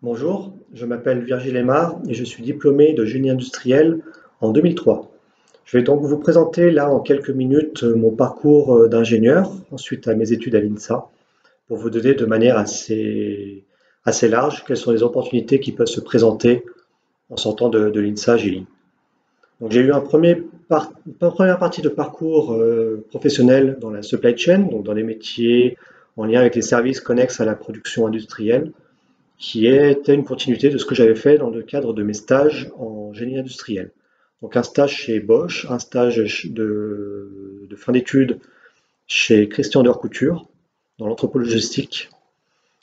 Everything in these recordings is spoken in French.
Bonjour, je m'appelle Virgile Aymar et je suis diplômé de génie industriel en 2003. Je vais donc vous présenter là en quelques minutes mon parcours d'ingénieur, ensuite à mes études à l'INSA, pour vous donner de manière assez large quelles sont les opportunités qui peuvent se présenter en sortant de l'INSA GI. Donc j'ai eu une première partie de parcours professionnel dans la supply chain, donc dans les métiers en lien avec les services connexes à la production industrielle qui était une continuité de ce que j'avais fait dans le cadre de mes stages en génie industriel. Donc un stage chez Bosch, un stage de fin d'études chez Christian Dior Couture, dans l'anthropologistique.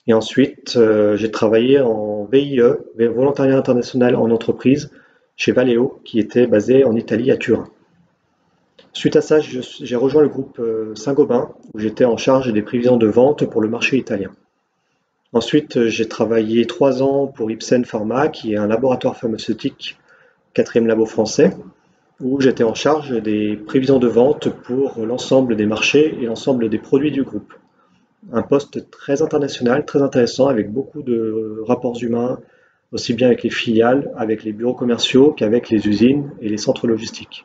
Et ensuite, j'ai travaillé en VIE, volontariat international en entreprise, chez Valeo, qui était basé en Italie, à Turin. Suite à ça, j'ai rejoint le groupe Saint-Gobain, où j'étais en charge des prévisions de vente pour le marché italien. Ensuite, j'ai travaillé 3 ans pour Ipsen Pharma, qui est un laboratoire pharmaceutique, quatrième labo français, où j'étais en charge des prévisions de vente pour l'ensemble des marchés et l'ensemble des produits du groupe. Un poste très international, très intéressant, avec beaucoup de rapports humains, aussi bien avec les filiales, avec les bureaux commerciaux qu'avec les usines et les centres logistiques.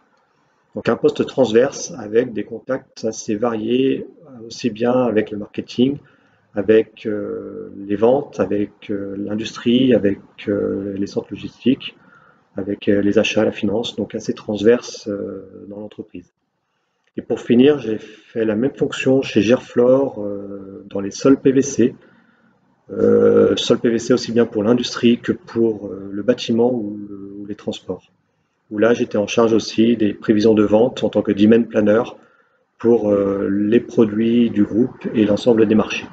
Donc un poste transverse avec des contacts assez variés, aussi bien avec le marketing, avec les ventes, avec l'industrie, avec les centres logistiques, avec les achats, la finance, donc assez transverse dans l'entreprise. Et pour finir, j'ai fait la même fonction chez Gerflor dans les sols PVC. Sols PVC aussi bien pour l'industrie que pour le bâtiment ou les transports. Où là, j'étais en charge aussi des prévisions de vente en tant que demand planner pour les produits du groupe et l'ensemble des marchés.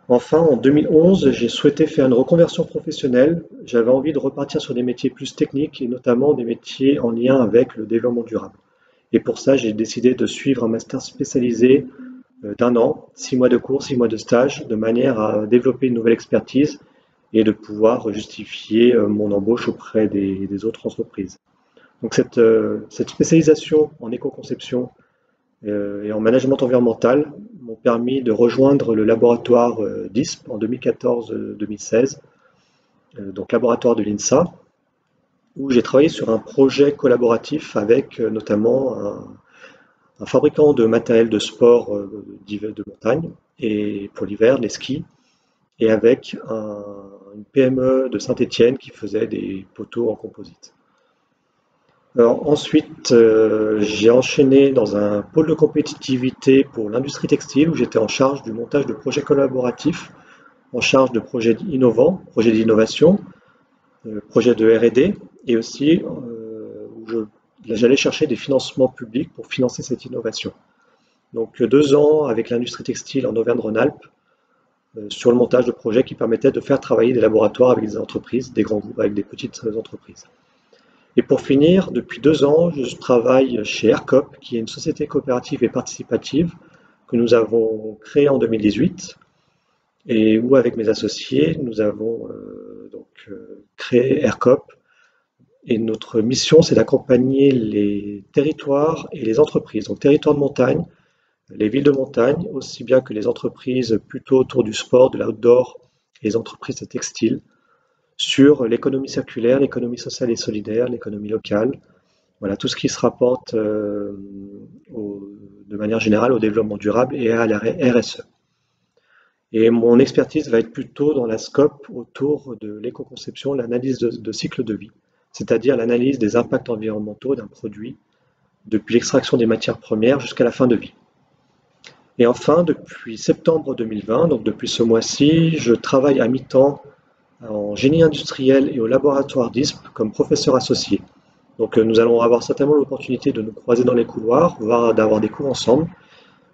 Enfin, en 2011, j'ai souhaité faire une reconversion professionnelle. J'avais envie de repartir sur des métiers plus techniques et notamment des métiers en lien avec le développement durable. Et pour ça, j'ai décidé de suivre un master spécialisé d'un an, 6 mois de cours, 6 mois de stage, de manière à développer une nouvelle expertise et de pouvoir justifier mon embauche auprès des autres entreprises. Donc cette spécialisation en éco-conception et en management environnemental m'ont permis de rejoindre le laboratoire DISP en 2014-2016, donc laboratoire de l'INSA, où j'ai travaillé sur un projet collaboratif avec notamment un fabricant de matériel de sport de montagne et pour l'hiver, les skis, et avec une PME de Saint-Étienne qui faisait des poteaux en composite. Alors ensuite, j'ai enchaîné dans un pôle de compétitivité pour l'industrie textile où j'étais en charge du montage de projets collaboratifs, en charge de projets innovants, projets d'innovation, projets de R&D et aussi où j'allais chercher des financements publics pour financer cette innovation. Donc 2 ans avec l'industrie textile en Auvergne-Rhône-Alpes sur le montage de projets qui permettaient de faire travailler des laboratoires avec des entreprises, des grands groupes avec des petites entreprises. Et pour finir, depuis 2 ans, je travaille chez ERCOP, qui est une société coopérative et participative que nous avons créée en 2018 et où, avec mes associés, nous avons créé ERCOP. Et notre mission, c'est d'accompagner les territoires et les entreprises, donc territoires de montagne, les villes de montagne, aussi bien que les entreprises plutôt autour du sport, de l'outdoor, et les entreprises textiles, sur l'économie circulaire, l'économie sociale et solidaire, l'économie locale, voilà, tout ce qui se rapporte de manière générale au développement durable et à la RSE. Et mon expertise va être plutôt dans la scope autour de l'éco-conception, l'analyse de cycle de vie, c'est-à-dire l'analyse des impacts environnementaux d'un produit depuis l'extraction des matières premières jusqu'à la fin de vie. Et enfin, depuis septembre 2020, donc depuis ce mois-ci, je travaille à mi-temps en génie industriel et au laboratoire DISP comme professeur associé. Donc nous allons avoir certainement l'opportunité de nous croiser dans les couloirs, voire d'avoir des cours ensemble.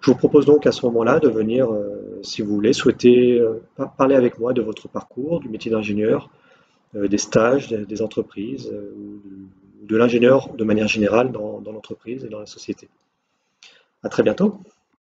Je vous propose donc à ce moment-là de venir, si vous voulez, souhaiter parler avec moi de votre parcours, du métier d'ingénieur, des stages, des entreprises, ou de l'ingénieur de manière générale dans l'entreprise et dans la société. À très bientôt.